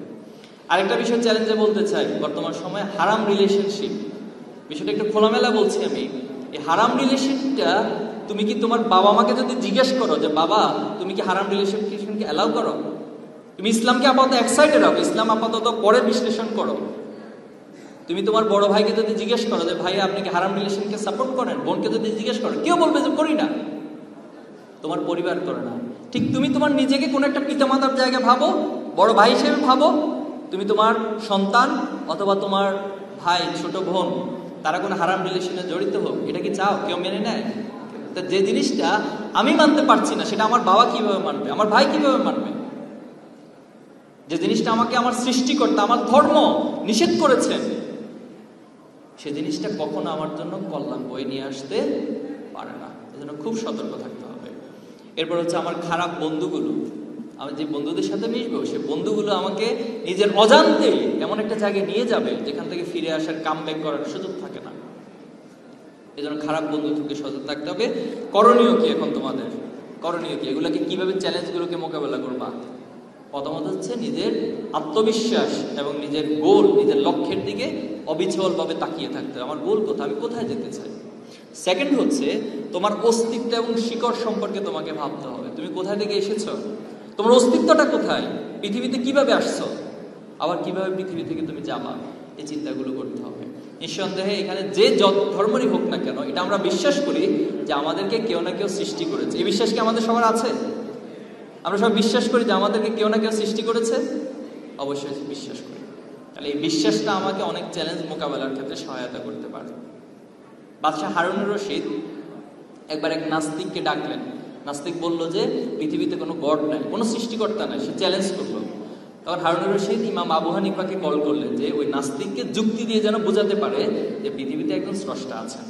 আরেকটা বিষয় চ্যালেঞ্জে বলতে চাই, বর্তমান সময়ে হারাম রিলেশনশিপ, বিষয়টা একটু খোলামেলা বলছি আমি। এই হারাম রিলেশনটা তুমি কি তোমার বাবা মাকে যদি জিজ্ঞেস করো যে বাবা তুমি কি হারাম রিলেশনকে অ্যালাউ করো, তুমি ইসলামকে আপাতত এক সাইডে রাখো, ইসলাম আপাতত পরে বিশ্লেষণ করো। তুমি তোমার বড় ভাইকে যদি জিজ্ঞেস করো যে ভাই আপনি কি হারাম রিলেশনকে সাপোর্ট করেন, বোনকে যদি জিজ্ঞেস করো, কেউ বলবে যে করি না, তোমার পরিবার করে না। ঠিক তুমি তোমার নিজেকে কোনো একটা পিতামাতার জায়গা ভাবো, বড় ভাই হিসেবে ভাবো, তুমি তোমার সন্তান অথবা তোমার ভাই ছোট বোন তারা কোনো হারাম রিলেশনে জড়িত হোক, এটা কি চাও? কেউ মেনে নেয়? তা যে জিনিসটা আমি মানতে পারছি না, সেটা আমার বাবা কিভাবে মানবে, আমার ভাই কিভাবে মানবে? যে জিনিসটা আমাকে আমার সৃষ্টিকর্তা, আমার ধর্ম নিষেধ করেছেন, সে জিনিসটা কখনো আমার জন্য কল্যাণ বয়ে নিয়ে আসতে পারে না। এজন্য খুব সতর্ক থাকতে হবে। এরপর হচ্ছে আমার খারাপ বন্ধুগুলো, আমি যে বন্ধুদের সাথে মিশবো সে বন্ধুগুলো আমাকে নিজের অজান্তেই এমন একটা জায়গায় নিয়ে যাবে যেখান থেকে ফিরে আসার কামব্যাক করার সুযোগ থাকে না। এই জন্য খারাপ বন্ধু থেকে সচেতন থাকতে হবে। করণীয় কি এখন তোমাদের? করণীয় কি? এগুলোকে কিভাবে চ্যালেঞ্জগুলোকে মোকাবেলা করবা? প্রথমত হচ্ছে নিজের আত্মবিশ্বাস এবং নিজের গোল, নিজের লক্ষ্যের দিকে অবিচলভাবে তাকিয়ে থাকতে হবে। আমার গোল কোথায়, আমি কোথায় যেতে চাই। সেকেন্ড হচ্ছে তোমার অস্তিত্ব এবং শিকড় সম্পর্কে তোমাকে ভাবতে হবে। তুমি কোথায় থেকে এসেছো, তোমার অস্তিত্বটা কোথায়, পৃথিবীতে কিভাবে আসছো, আবার কিভাবে পৃথিবী থেকে তুমি যাবা, এই চিন্তাগুলো করতে হবে। নিঃসন্দেহে এখানে যে যত ধর্মেরই হোক না কেন, এটা আমরা বিশ্বাস করি যে আমাদেরকে কেউ না কেউ সৃষ্টি করেছে। এই বিশ্বাস কি আমাদের সবার আছে? আমরা সবাই বিশ্বাস করি যে আমাদেরকে কেউ না কেউ সৃষ্টি করেছে, অবশ্যই বিশ্বাস করি। তাহলে এই বিশ্বাসটা আমাকে অনেক চ্যালেঞ্জ মোকাবেলার ক্ষেত্রে সহায়তা করতে পারে। বাদশাহ হারুনুর রশিদ একবার এক নাস্তিককে ডাকলেন। নাস্তিক বলল যে পৃথিবীতে কোনো গড নাই, কোনো সৃষ্টিকর্তা নাই, সে চ্যালেঞ্জ করলো। তখন হারুনুর রশিদ ইমাম আবু হানিফাকে কল করলেন যে ওই নাস্তিককে যুক্তি দিয়ে যেন বোঝাতে পারে যে পৃথিবীতে একজন স্রষ্টা আছেন।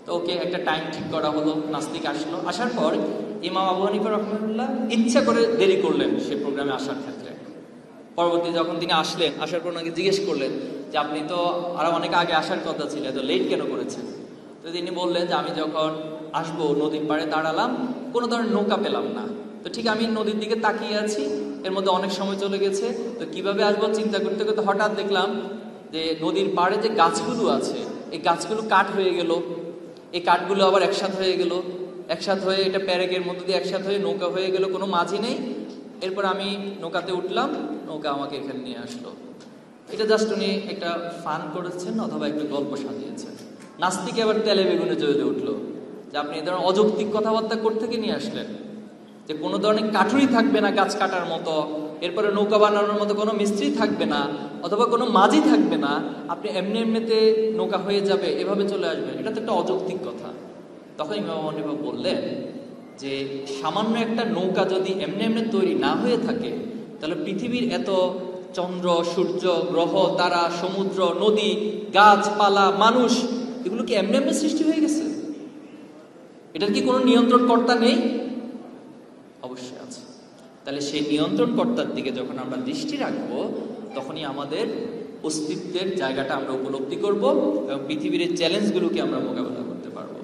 তো ওকে একটা টাইম ঠিক করা হলো, নাস্তিক আসলো। আসার পর ইমাম আবু হানিফা রহমাতুল্লাহ ইচ্ছা করে দেরি করলেন সে প্রোগ্রামে আসার ক্ষেত্রে। পরবর্তী যখন তিনি আসলেন, আসার পর ওনাকে জিজ্ঞেস করলেন যে আপনি তো আরো অনেক আগে আসার কথা ছিল, এত লেট কেন করেছেন? তো তিনি বললেন যে আমি যখন আসবো নদীর পাড়ে দাঁড়ালাম, কোনো ধরনের নৌকা পেলাম না। তো ঠিক আমি নদীর দিকে তাকিয়ে আছি, এর মধ্যে অনেক সময় চলে গেছে। তো কিভাবে আসবো চিন্তা করতে করতে হঠাৎ দেখলাম যে নদীর পাড়ে যে গাছগুলো আছে, এই গাছগুলো কাঠ হয়ে গেল, এই কাঠগুলো আবার একসাথ হয়ে গেল, একসাথ হয়ে এটা প্যারেকের মধ্যে দিয়ে একসাথ হয়ে নৌকা হয়ে গেল, কোনো মাঝি নেই। এরপর আমি নৌকাতে উঠলাম, নৌকা আমাকে এখানে নিয়ে আসলো। এটা জাস্ট উনি একটা ফান করেছেন অথবা একটা গল্প সাজিয়েছেন। নাস্তিক আবার তেলে বেগুনে জ্বলে উঠলো যে আপনি এই ধরনের অযৌক্তিক কথাবার্তা করতে গিয়ে নিয়ে আসলেন, যে কোনো ধরনের কাঠুরি থাকবে না গাছ কাটার মতো, এরপরে নৌকা বানানোর মতো কোনো মিস্ত্রি থাকবে না, অথবা কোনো মাঝি থাকবে না, আপনি এমনি এমনিতে নৌকা হয়ে যাবে এভাবে চলে আসবেন, এটা তো একটা অযৌক্তিক কথা। তখন ইমাম হানিফা বললেন যে সামান্য একটা নৌকা যদি এমনি এমনি তৈরি না হয়ে থাকে, তাহলে পৃথিবীর এত চন্দ্র, সূর্য, গ্রহ, তারা, সমুদ্র, নদী, গাছপালা, মানুষ, এগুলো কি এমনি এমনি সৃষ্টি হয়ে গেছে? এটার কি কোনো নিয়ন্ত্রণ কর্তা নেই? অবশ্যই আছে। তাহলে সেই নিয়ন্ত্রণ কর্তার দিকে যখন আমরা দৃষ্টি রাখবো, তখনই আমাদের অস্তিত্বের জায়গাটা আমরা উপলব্ধি করব এবং পৃথিবীর চ্যালেঞ্জগুলোকে আমরা মোকাবেলা করতে পারবো।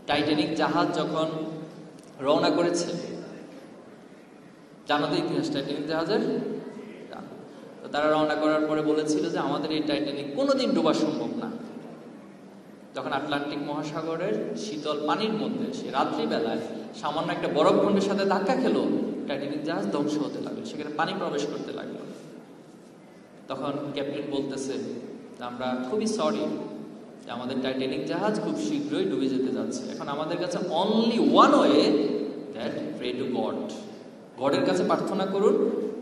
টাইটানিক জাহাজ যখন রওনা করেছে, জানো তো ইতিহাস টাইটানিক জাহাজের? তো তারা রওনা করার পরে বলেছিল যে আমাদের এই টাইটানিক কোনোদিন ডোবা সম্ভব না। যখন আটলান্টিক মহাসাগরের শীতল পানির মধ্যে সে রাত্রিবেলায় সামান্য একটা বরফখণ্ডের সাথে ধাক্কা খেলো, টাইটানিক জাহাজ ধ্বংস হতে লাগলো, সেখানে পানি প্রবেশ করতে লাগলো। তখন ক্যাপ্টেন বলতেছে আমরা খুবই সরি যে আমাদের টাইটানিক জাহাজ খুব শীঘ্রই ডুবে যেতে যাচ্ছে। এখন আমাদের কাছে only one way, that pray to God. গডের কাছে প্রার্থনা করুন,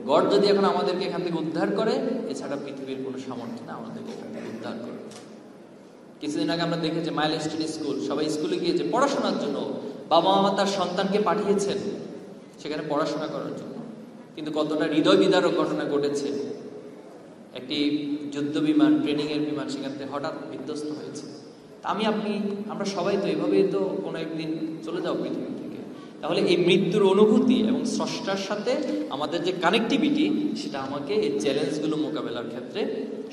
গড যদি এখন আমাদেরকে এখান থেকে উদ্ধার করে, এছাড়া পৃথিবীর কোনো সামর্থ্য না আমাদেরকে এখান থেকে উদ্ধার করে। কিছুদিন আগে আমরা দেখেছি মাইলস্টোন স্কুল, সবাই স্কুলে গিয়েছে পড়াশোনার জন্য, বাবা মা তার সন্তানকে পাঠিয়েছেন সেখানে পড়াশোনা করার জন্য, কিন্তু কতটা হৃদয় বিদারক ঘটনা ঘটেছে। একটি যুদ্ধ বিমান, ট্রেনিং এর বিমান সেখান থেকে হঠাৎ বিধ্বস্ত হয়েছে। আমরা সবাই তো এভাবেই তো কোনো একদিন চলে যাও পৃথিবী থেকে। তাহলে এই মৃত্যুর অনুভূতি এবং স্রষ্টার সাথে আমাদের যে কানেক্টিভিটি, সেটা আমাকে এই চ্যালেঞ্জগুলো মোকাবেলার ক্ষেত্রে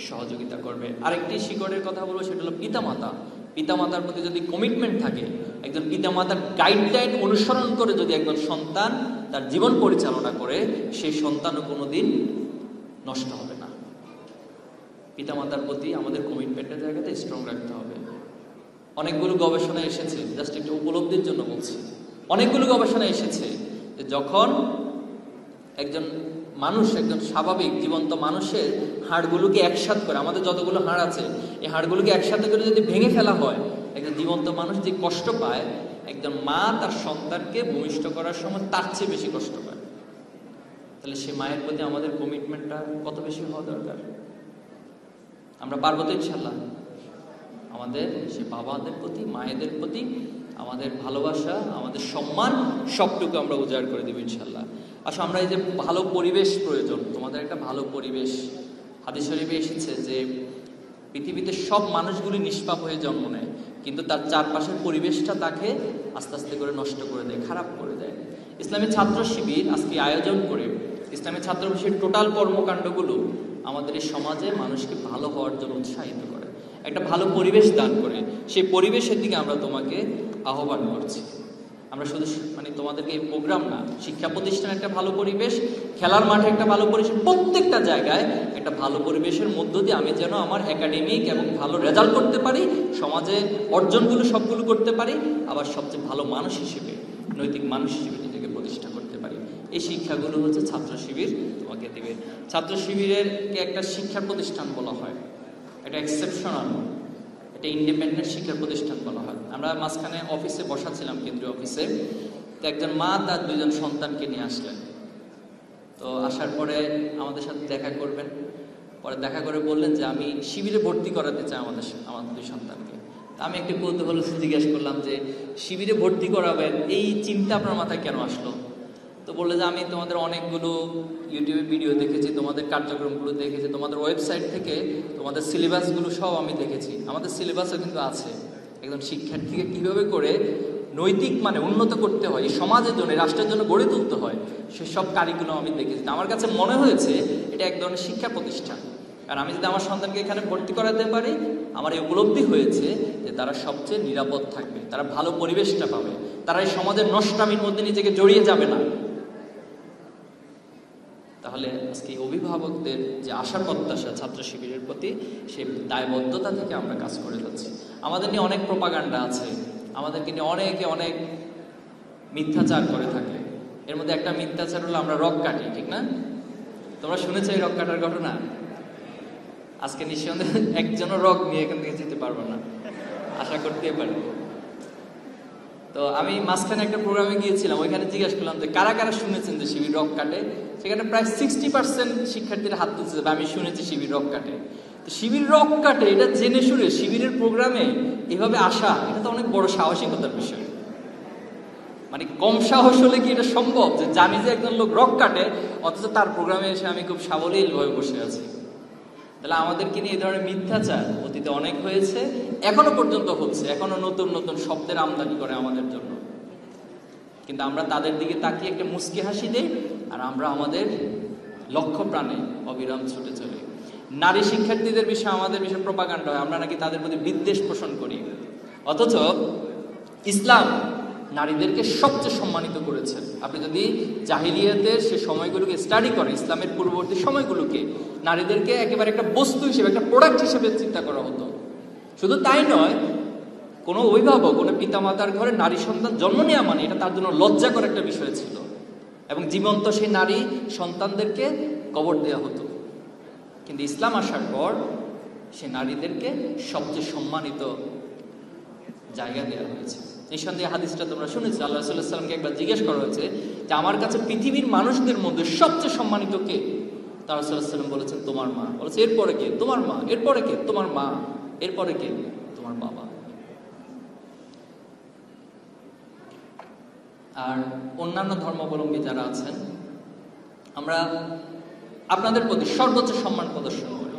সহযোগিতা করবে। আরেকটি শিকড়ের কথা বলবো, সেটা হলো পিতামাতা। পিতামাতার প্রতি যদি কমিটমেন্ট থাকে, একজন পিতামাতার গাইডলাইন অনুসরণ করে যদি একজন সন্তান তার জীবন পরিচালনা করে, সেই সন্তানও কোনোদিন নষ্ট হবে না। পিতামাতার প্রতি আমাদের কমিটমেন্টের জায়গাতে স্ট্রং রাখতে হবে। অনেকগুলো গবেষণা এসেছে, জাস্ট একটু উপলব্ধির জন্য বলছি, অনেকগুলো গবেষণা এসেছে যে যখন একজন মানুষ, একজন স্বাভাবিক জীবন্ত মানুষের হাড়গুলোকে একসাথে করে, আমাদের যতগুলো হাড় আছে এই হাড়গুলোকে একসাথে করে যদি ভেঙে ফেলা হয়, একজন জীবন্ত মানুষ যে কষ্ট পায়, একজন মা তার সন্তানকে ভূমিষ্ঠ করার সময় তার চেয়ে বেশি কষ্ট পায়। তাহলে সে মায়ের প্রতি আমাদের কমিটমেন্টটা কত বেশি হওয়া দরকার? আমরা পারবো তো ইনশাল্লাহ? আমাদের সে বাবাদের প্রতি, মায়েদের প্রতি আমাদের ভালোবাসা, আমাদের সম্মান সবটুকু আমরা উজাড় করে দেব ইনশাল্লাহ। আসলে আমরা এই যে ভালো পরিবেশ প্রয়োজন, তোমাদের একটা ভালো পরিবেশ, হাদিস শরীফে এসেছে যে পৃথিবীতে সব মানুষগুলি নিষ্পাপ হয়ে জন্ম নেয়, কিন্তু তার চারপাশের পরিবেশটা তাকে আস্তে আস্তে করে নষ্ট করে দেয়, খারাপ করে দেয়। ইসলামী ছাত্র শিবির আজকে আয়োজন করে ইসলামী ছাত্র শিবির টোটাল কর্মকাণ্ডগুলো আমাদের এই সমাজে মানুষকে ভালো হওয়ার জন্য উৎসাহিত করে, একটা ভালো পরিবেশ দান করে। সেই পরিবেশের দিকে আমরা তোমাকে আহ্বান করছি। আমরা শুধু তোমাদেরকে এই প্রোগ্রাম না, শিক্ষা প্রতিষ্ঠানে একটা ভালো পরিবেশ, খেলার মাঠে একটা ভালো পরিবেশ, প্রত্যেকটা জায়গায় একটা ভালো পরিবেশের মধ্য দিয়ে আমি যেন আমার একাডেমিক এবং ভালো রেজাল্ট করতে পারি, সমাজে অর্জনগুলো সবগুলো করতে পারি, আবার সবচেয়ে ভালো মানুষ হিসেবে, নৈতিক মানুষ হিসেবে নিজেকে প্রতিষ্ঠা করতে পারি। এই শিক্ষাগুলো হচ্ছে ছাত্র শিবির তোমাকে দেবে। ছাত্র শিবিরেরকে একটা শিক্ষা প্রতিষ্ঠান বলা হয়, এটা এক্সেপশনাল, এটা ইন্ডিপেন্ডেন্ট শিক্ষা প্রতিষ্ঠান বলা হয়। আমরা মাঝখানে অফিসে বসাছিলাম, কেন্দ্রীয় অফিসে, তো একজন মা তার 2জন সন্তানকে নিয়ে আসলেন। তো আসার পরে আমাদের সাথে দেখা করবেন, পরে দেখা করে বললেন যে আমি শিবিরে ভর্তি করাতে চাই আমার 2 সন্তানকে। আমি একটু কৌতূহল জিজ্ঞেস করলাম যে শিবিরে ভর্তি করাবেন, এই চিন্তা আপনার মাথায় কেন আসলো? তো বললে যে আমি তোমাদের অনেকগুলো ইউটিউবে ভিডিও দেখেছি, তোমাদের কার্যক্রমগুলো দেখেছি, তোমাদের ওয়েবসাইট থেকে তোমাদের সিলেবাসগুলো সব আমি দেখেছি। আমাদের সিলেবাসও কিন্তু আছে একজন শিক্ষার্থীকে কীভাবে করে নৈতিক উন্নত করতে হয়, এই সমাজের জন্য, রাষ্ট্রের জন্য গড়ে তুলতে হয়, সেসব কারিকুলাম আমি দেখেছি। আমার কাছে মনে হয়েছে এটা এক ধরনের শিক্ষা প্রতিষ্ঠান। কারণ আমি যদি আমার সন্তানকে এখানে ভর্তি করাতে পারি, আমার এই উপলব্ধি হয়েছে যে তারা সবচেয়ে নিরাপদ থাকবে, তারা ভালো পরিবেশটা পাবে, তারা এই সমাজের নষ্টামির মধ্যে নিজেকে জড়িয়ে যাবে না। তাহলে আজকে অভিভাবকদের যে আশা প্রত্যাশা ছাত্র শিবিরের প্রতি, সেই দায়বদ্ধতা থেকে আমরা কাজ করে যাচ্ছি। আমাদের নিয়ে অনেক প্রোপাগান্ডা আছে, আমাদেরকে নিয়ে অনেকে অনেক মিথ্যাচার করে থাকে। এর মধ্যে একটা মিথ্যাচার হলো আমরা রক কাটি, ঠিক না? তোমরা শুনেছো এই রক কাটার ঘটনা? আজকে নিঃসন্দেহে একজনও রক নিয়ে এখান থেকে যেতে পারবো না, আশা করতে পারি। তো আমি মাঝখানে একটা প্রোগ্রামে গিয়েছিলাম, ওইখানে জিজ্ঞাসা করলাম যে কারা কারা শুনেছেন যে শিবির রক কাটে। সেখানে প্রায় 60% শিক্ষার্থীরা হাত তুলছে, আমি শুনেছি শিবির রক কাটে। তো শিবির রক কাটে এটা জেনে শুনে শিবিরের প্রোগ্রামে এভাবে আসা, এটা তো অনেক বড় সাহসিকতার বিষয়। কম সাহস হলে কি এটা সম্ভব যে জানি যে একজন লোক রক কাটে, অথচ তার প্রোগ্রামে এসে আমি খুব সাবলীল ভাবে বসে আছি? তাহলে আমাদেরকে নিয়ে এই ধরনের মিথ্যাচার অতীতে অনেক হয়েছে, এখনো পর্যন্ত হচ্ছে, এখনো নতুন নতুন শব্দের আমদানি করে আমাদের জন্য। কিন্তু আমরা তাদের দিকে তাকিয়ে একটা মুচকি হাসি দেই, আর আমরা আমাদের লক্ষ্য প্রাণে অবিরাম ছুটে চলি। নারী শিক্ষার্থীদের বিষয়ে আমাদের বিষয়ে প্রোপাগান্ডা হয়, আমরা নাকি তাদের প্রতি বিদ্বেষ পোষণ করি। অথচ ইসলাম নারীদেরকে সবচেয়ে সম্মানিত করেছেন। আপনি যদি জাহিলিয়াতের সে সময়গুলোকে স্টাডি করেন, ইসলামের পূর্ববর্তী সময়গুলোকে, নারীদেরকে একেবারে একটা বস্তু হিসেবে, একটা প্রোডাক্ট হিসেবে চিন্তা করা হতো। শুধু তাই নয়, কোনো অভিভাবক, কোনো পিতামাতার ঘরে নারী সন্তান জন্ম নেওয়া এটা তার জন্য লজ্জাকর একটা বিষয় ছিল, এবং জীবন্ত সেই নারী সন্তানদেরকে কবর দেওয়া হতো। কিন্তু ইসলাম আসার পর সে নারীদেরকে সবচেয়ে সম্মানিত জায়গা দেওয়া হয়েছে। নিঃসন্দেহে হাদিসটা তোমরা শুনেছো, আল্লাহ রাসূলুল্লাহ সাল্লাল্লাহু আলাইহি ওয়াসাল্লামকে একবার জিজ্ঞেস করা হয়েছে যে আমার কাছে পৃথিবীর মানুষদের মধ্যে সবচেয়ে সম্মানিত কে? তার রাসূলুল্লাহ সাল্লাল্লাহু আলাইহি ওয়াসাল্লাম বলেছেন তোমার মা। বলেছে এরপরে কে? তোমার মা। এরপরে কে? তোমার মা। এরপরে কে? তোমার বাবা। আর অন্যান্য ধর্মাবলম্বী যারা আছেন, আমরা আপনাদের প্রতি সর্বোচ্চ সম্মান প্রদর্শন করি।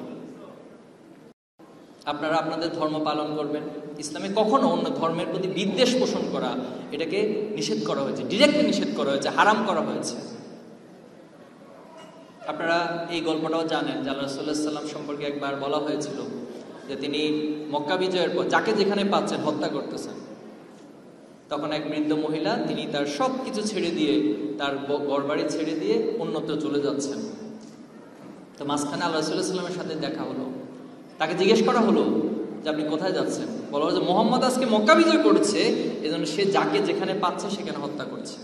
আপনারা আপনাদের ধর্ম পালন করবেন। ইসলামে কখনো অন্য ধর্মের প্রতি বিদ্বেষ পোষণ করা, এটাকে নিষেধ করা হয়েছে, ডিরেক্টলি নিষেধ করা হয়েছে, হারাম করা হয়েছে। আপনারা এই গল্পটাও জানেন যে আল্লাহ রাসূলুল্লাহ সাল্লাল্লাহু আলাইহি ওয়াসাল্লাম সম্পর্কে একবার বলা হয়েছিল যে তিনি মক্কা বিজয়ের পর যাকে যেখানে পাচ্ছেন হত্যা করতেছেন। তখন এক বৃদ্ধ মহিলা, তিনি তার সব কিছু ছেড়ে দিয়ে, তার ঘরবাড়ি ছেড়ে দিয়ে অন্যত্র চলে যাচ্ছেন। তো মাঝখানে আল্লাহ রাসূলুল্লাহ সাল্লাল্লাহু আলাইহি ওয়াসাল্লামের সাথে দেখা হলো। তাকে জিজ্ঞেস করা হলো যে আপনি কোথায় যাচ্ছেন? বলা হলো যে মুহাম্মদ আজকে মক্কা বিজয় করছে, এজন্য সে যাকে যেখানে পাচ্ছে সেখানে হত্যা করছে,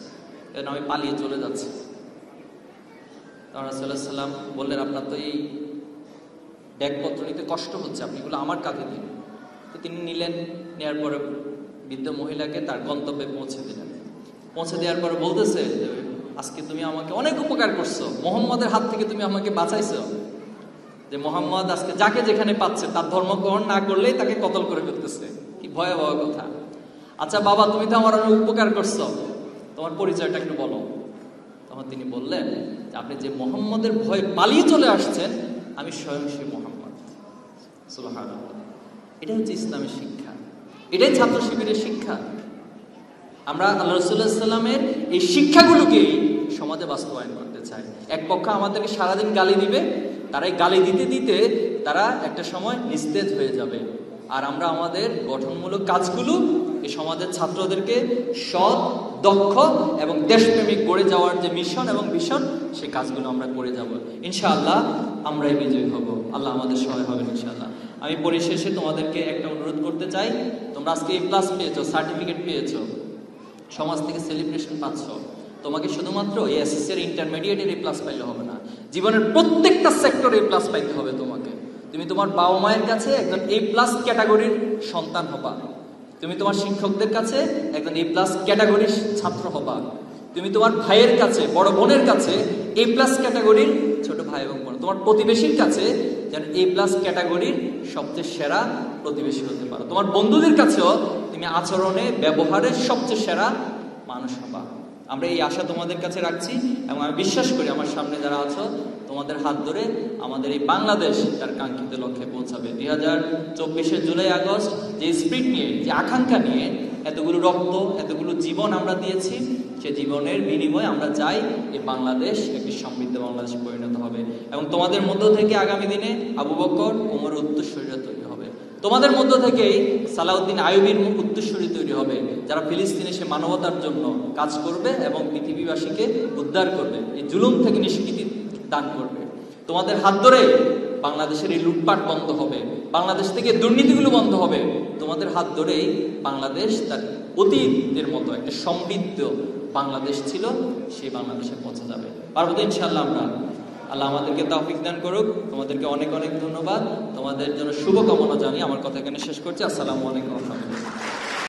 এজন্য আমি পালিয়ে চলে যাচ্ছি। রাসূলুল্লাহ সাল্লাল্লাহু আলাইহি ওয়াসাল্লাম বললেন আপনার তো এই ব্যাগপত্র নিতে কষ্ট হচ্ছে, আপনি এগুলো আমার কাঁধে দিন। তো তিনি নিলেন, নেওয়ার পরে বৃদ্ধ মহিলাকে তার গন্তব্যে পৌঁছে দিলেন। পৌঁছে দেওয়ার পরে বলতেছে যে আজকে তুমি আমাকে অনেক উপকার করছো, মুহাম্মদের হাত থেকে তুমি আমাকে বাঁচাইছো। যে মুহাম্মদ আজকে যাকে যেখানে পাচ্ছে তার ধর্ম গ্রহণ না করলেই তাকে কতল করে ফেলতেছে। কি ভয়াবহ কথা। আচ্ছা বাবা, তুমি তো আমার অনেক উপকার করছো, তোমার পরিচয়টা একটু বলো। তখন তিনি বললেন যে আপনি যে মুহাম্মদের ভয়ে পালিয়ে চলে আসছেন, আমি স্বয়ং সেই মুহাম্মদ। সুবহানাল্লাহ। এটা হচ্ছে ইসলামের শিক্ষা, এটাই ছাত্র শিবিরের শিক্ষা। আমরা আল্লাহ রাসূলুল্লাহ সাল্লামের এই শিক্ষাগুলোকেই সমাজে বাস্তবায়ন করতে চাই। এক পক্ষ আমাদেরকে সারাদিন গালি দিবে, তারাই গালি দিতে দিতে তারা একটা সময় নিস্তেজ হয়ে যাবে। আর আমরা আমাদের গঠনমূলক কাজগুলো এই সমাজের ছাত্রদেরকে সৎ, দক্ষ এবং দেশপ্রেমিক গড়ে যাওয়ার যে মিশন এবং ভিশন, সেই কাজগুলো আমরা করে যাব। ইনশাআল্লাহ আমরাই বিজয়ী হব। আল্লাহ আমাদের সহায় হবেন ইনশাআল্লাহ। আমি পরিশেষে তোমাদেরকে একটা অনুরোধ করতে চাই, তোমরা আজকে A+ পেয়েছো, সার্টিফিকেট পেয়েছো, সমাজ থেকে সেলিব্রেশন পাচ্ছ। তোমাকে শুধুমাত্র এই এসএসসি এর ইন্টারমিডিয়েটের A+ পাইলে হবে না, জীবনের প্রত্যেকটা সেক্টরে A+ পাইতে হবে তোমাকে। তুমি তোমার বাবা মায়ের কাছে একজন A+ ক্যাটাগরির সন্তান হবা, তুমি তোমার শিক্ষকদের কাছে একজন A+ ক্যাটাগরির ছাত্র হবা, তুমি তোমার ভাইয়ের কাছে, বড় বোনের কাছে A+ ক্যাটাগরির ছোট ভাই এবং বোন, তোমার প্রতিবেশীর কাছে যেন A+ ক্যাটাগরির সবচেয়ে সেরা প্রতিবেশী হতে পারো, তোমার বন্ধুদের কাছেও তুমি আচরণে, ব্যবহারে সবচেয়ে সেরা মানুষ হবা। আমরা এই আশা তোমাদের কাছে রাখছি এবং আমি বিশ্বাস করি আমার সামনে যারা আছো তোমাদের হাত ধরে আমাদের এই বাংলাদেশ তার কাঙ্ক্ষিত লক্ষ্যে পৌঁছাবে। 2024 জুলাই আগস্ট যে স্পিরিট নিয়ে, যে আকাঙ্ক্ষা নিয়ে এতগুলো রক্ত, এতগুলো জীবন আমরা দিয়েছি, সে জীবনের বিনিময়ে আমরা চাই এই বাংলাদেশ একটি সমৃদ্ধ বাংলাদেশে পরিণত হবে এবং তোমাদের মধ্য থেকে আগামী দিনে আবু বকর, ওমর উত্তরসূরিরা তৈরি হবে। তোমাদের মধ্য থেকেই সালাউদ্দিন আইয়ুবীর উত্তরসূরি তৈরি হবে, যারা ফিলিস্তিনে সে মানবতার জন্য কাজ করবে এবং পৃথিবীবাসীকে উদ্ধার করবে, এই জুলুম থেকে নিষ্কৃতি দান করবে। তোমাদের হাত ধরে বাংলাদেশের এই লুটপাট বন্ধ হবে, বাংলাদেশ থেকে দুর্নীতিগুলো বন্ধ হবে। তোমাদের হাত ধরেই বাংলাদেশ তার অতীতের মতো একটা সমৃদ্ধ বাংলাদেশ ছিল, সেই বাংলাদেশে পৌঁছে যাবে। পারবো তো ইনশাআল্লাহ আমরা? আল্লাহ আমাদেরকে তৌফিক দান করুক। তোমাদেরকে অনেক অনেক ধন্যবাদ, তোমাদের জন্য শুভকামনা জানিয়ে আমার কথা এখানে শেষ করছি। আসসালামু আলাইকুম ওয়া রাহমাতুল্লাহ।